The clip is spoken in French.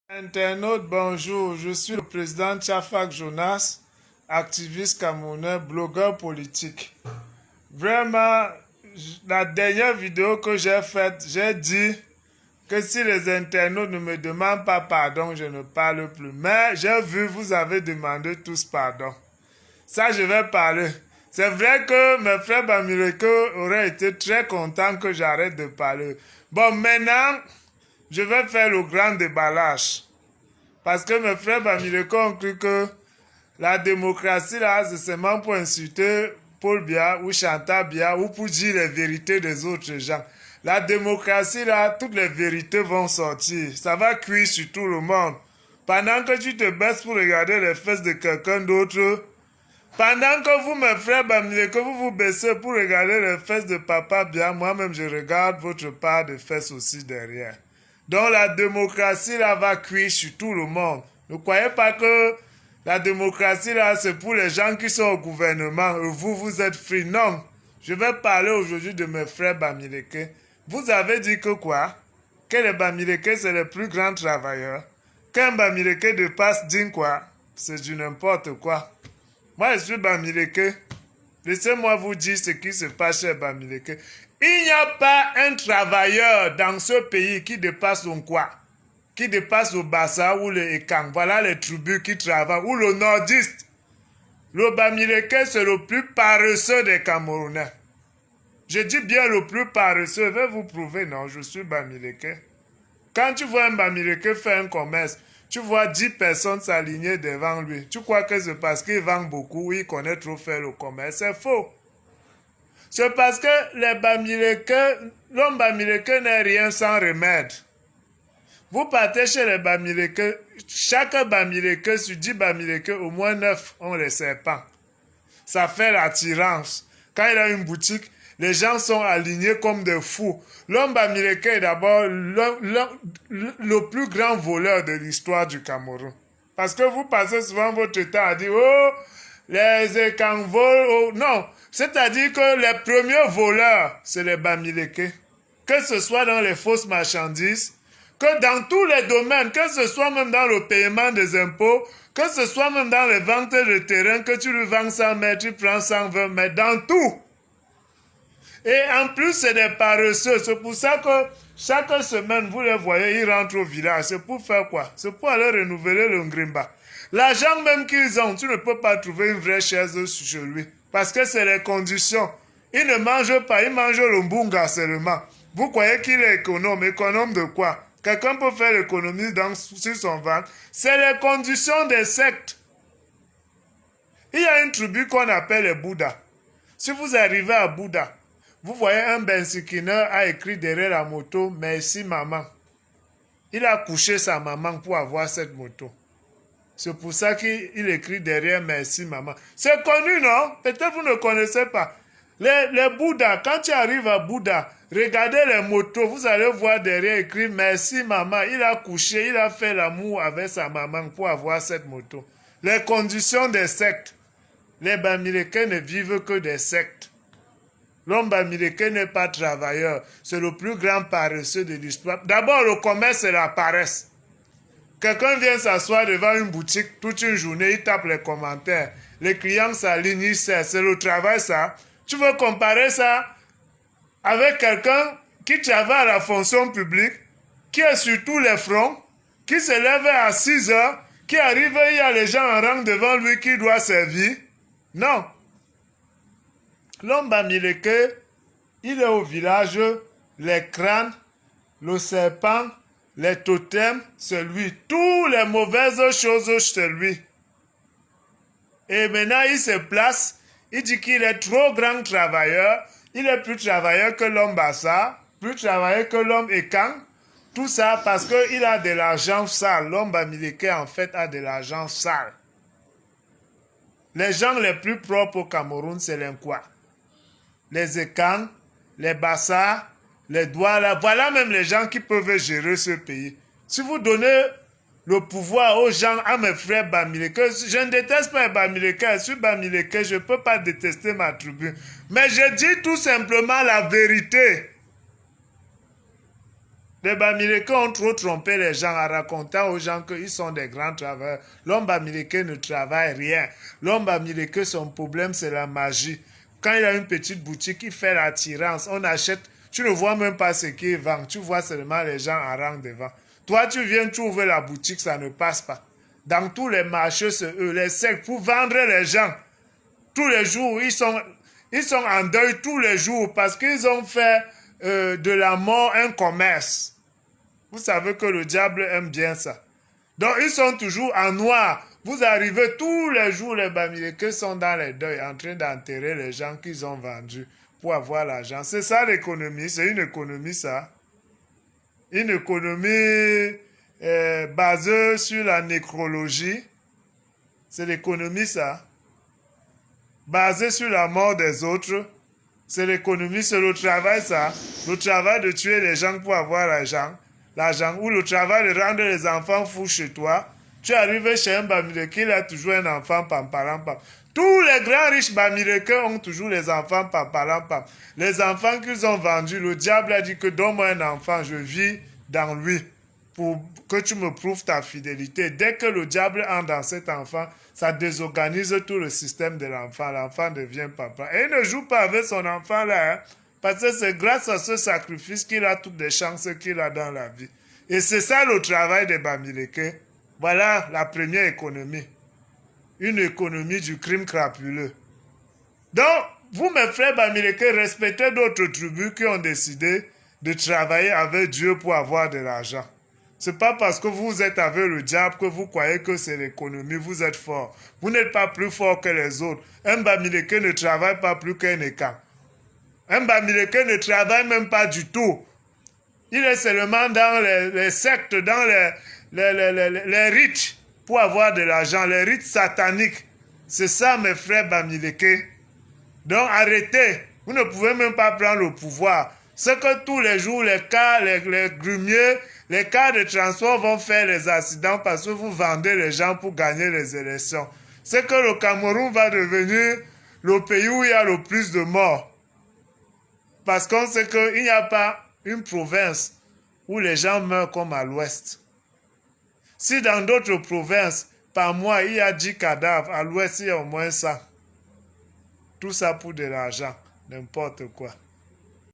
Internaute, bonjour. Je suis le président Tchafak Jonas, activiste camerounais, blogueur politique. Vraiment, la dernière vidéo que j'ai faite, j'ai dit que si les internautes ne me demandent pas pardon, je ne parle plus. Mais j'ai vu, vous avez demandé tous pardon. Ça, je vais parler. C'est vrai que mes frères Bamileke auraient été très contents que j'arrête de parler. Bon, maintenant, je vais faire le grand déballage. Parce que mes frères Bamileke ont cru que la démocratie, là, c'est seulement pour insulter Paul Biya ou Chantal Biya ou pour dire les vérités des autres gens. La démocratie, là, toutes les vérités vont sortir. Ça va cuire sur tout le monde. Pendant que tu te baisses pour regarder les fesses de quelqu'un d'autre, pendant que vous, mes frères Bamileke, vous vous baissez pour regarder les fesses de Papa Biya, moi-même, je regarde votre part de fesses aussi derrière. Donc la démocratie là va cuire sur tout le monde. Ne croyez pas que la démocratie là c'est pour les gens qui sont au gouvernement et vous, vous êtes free. Non, je vais parler aujourd'hui de mes frères Bamileke. Vous avez dit que quoi? Que les Bamileke c'est les plus grands travailleurs. Qu'un Bamileke de passe dit quoi? C'est du n'importe quoi. Moi je suis Bamileke. Laissez-moi vous dire ce qui se passe chez Bamileke. Il n'y a pas un travailleur dans ce pays qui dépasse son quoi? Qui dépasse le Bassa ou le Ekang. Voilà les tribus qui travaillent. Ou le nordiste. Le Bamileke, c'est le plus paresseux des Camerounais. Je dis bien le plus paresseux. Je vais vous prouver, non, je suis Bamileke. Quand tu vois un Bamileke faire un commerce, tu vois 10 personnes s'aligner devant lui. Tu crois que c'est parce qu'il vend beaucoup ou il connaît trop faire le commerce. C'est faux. C'est parce que les Bamileke, l'homme Bamileke n'est rien sans remède. Vous partez chez les Bamileke, chaque Bamileke, sur 10 Bamileke, au moins 9 ont les serpents. Ça fait l'attirance. Quand il a une boutique, les gens sont alignés comme des fous. L'homme Bamileke est d'abord le plus grand voleur de l'histoire du Cameroun. Parce que vous passez souvent votre temps à dire, oh, les Ekang volent, oh, non. C'est-à-dire que les premiers voleurs, c'est les Bamileke. Que ce soit dans les fausses marchandises, que dans tous les domaines, que ce soit même dans le paiement des impôts, que ce soit même dans les ventes de terrain, que tu lui vends 100 mètres, tu prends 120 mètres, dans tout. Et en plus, c'est des paresseux. C'est pour ça que chaque semaine, vous les voyez, ils rentrent au village. C'est pour faire quoi? C'est pour aller renouveler le ngrimba. L'argent même qu'ils ont, tu ne peux pas trouver une vraie chaise chez lui. Parce que c'est les conditions. Il ne mange pas, il mange le mbunga seulement. Vous croyez qu'il est économe? Économe de quoi? Quelqu'un peut faire l'économie sur son ventre. C'est les conditions des sectes. Il y a une tribu qu'on appelle les Bouddhas. Si vous arrivez à Bouddha, vous voyez un bensikineur a écrit derrière la moto « Merci maman ». Il a couché sa maman pour avoir cette moto. C'est pour ça qu'il écrit derrière « Merci maman ». C'est connu, non? Peut-être vous ne connaissez pas. Les Bouddhas, quand tu arrives à Bouddha, regardez les motos, vous allez voir derrière écrit « Merci maman ». Il a couché, il a fait l'amour avec sa maman pour avoir cette moto. Les conditions des sectes. Les Bamileke ne vivent que des sectes. L'homme Bamileke n'est pas travailleur. C'est le plus grand paresseux de l'histoire. D'abord, le commerce, c'est la paresse. Quelqu'un vient s'asseoir devant une boutique toute une journée, il tape les commentaires. Les clients s'alignent, ils servent. C'est le travail, ça. Tu veux comparer ça avec quelqu'un qui travaille à la fonction publique, qui est sur tous les fronts, qui se lève à 6 heures, qui arrive, il y a les gens en rang devant lui qui doit servir. Non. L'homme Bamileke, il est au village, les crânes, le serpent, les totems, c'est lui. Toutes les mauvaises choses, c'est lui. Et maintenant, il se place, il dit qu'il est trop grand travailleur, il est plus travailleur que l'homme Bassa, plus travailleur que l'homme Ekang. Tout ça parce qu'il a de l'argent sale. L'homme Bamileke, en fait, a de l'argent sale. Les gens les plus propres au Cameroun, c'est les quoi? Les Ekang, les Bassa, les Douala. Voilà même les gens qui peuvent gérer ce pays. Si vous donnez le pouvoir aux gens, à mes frères Bamileke, je ne déteste pas Bamileke, je suis Bamileke, je ne peux pas détester ma tribu. Mais je dis tout simplement la vérité. Les Bamileke ont trop trompé les gens en racontant aux gens qu'ils sont des grands travailleurs. L'homme Bamileke ne travaille rien. L'homme Bamileke, son problème, c'est la magie. Quand il a une petite boutique, il fait l'attirance. On achète, tu ne vois même pas ce qu'il vend. Tu vois seulement les gens en rang devant. Toi, tu viens, tu ouvres la boutique, ça ne passe pas. Dans tous les marchés, c'est eux, les sectes, pour vendre les gens. Tous les jours, ils sont en deuil tous les jours parce qu'ils ont fait de la mort un commerce. Vous savez que le diable aime bien ça. Donc, ils sont toujours en noir. Vous arrivez tous les jours, les Bamileke sont dans les deuils, en train d'enterrer les gens qu'ils ont vendus pour avoir l'argent. C'est ça l'économie, c'est une économie ça. Une économie basée sur la nécrologie. C'est l'économie ça. Basée sur la mort des autres. C'est l'économie, c'est le travail ça. Le travail de tuer les gens pour avoir l'argent. Ou le travail de rendre les enfants fous chez toi. Tu arrives chez un Bamileke, il a toujours un enfant pam. Tous les grands riches Bamileke ont toujours les enfants pam. Les enfants qu'ils ont vendus, le diable a dit que donne-moi un enfant, je vis dans lui pour que tu me prouves ta fidélité. Dès que le diable entre dans cet enfant, ça désorganise tout le système de l'enfant. L'enfant devient papa. Et il ne joue pas avec son enfant là, hein. Parce que c'est grâce à ce sacrifice qu'il a toutes les chances qu'il a dans la vie. Et c'est ça le travail des Bamileke. Voilà la première économie. Une économie du crime crapuleux. Donc, vous, mes frères Bamileke, respectez d'autres tribus qui ont décidé de travailler avec Dieu pour avoir de l'argent. C'est pas parce que vous êtes avec le diable que vous croyez que c'est l'économie, vous êtes fort. Vous n'êtes pas plus fort que les autres. Un Bamileke ne travaille pas plus qu'un Écan. Un Bamileke ne travaille même pas du tout. Il est seulement dans les sectes, dans les rites pour avoir de l'argent, les rites sataniques. C'est ça, mes frères Bamileke. Donc arrêtez. Vous ne pouvez même pas prendre le pouvoir. C'est que tous les jours, les grumiers, les cars de transport vont faire les accidents parce que vous vendez les gens pour gagner les élections. C'est que le Cameroun va devenir le pays où il y a le plus de morts. Parce qu'on sait qu'il n'y a pas une province où les gens meurent comme à l'ouest. Si dans d'autres provinces, par mois, il y a 10 cadavres, à l'ouest, il y a au moins 100. Tout ça pour de l'argent, n'importe quoi.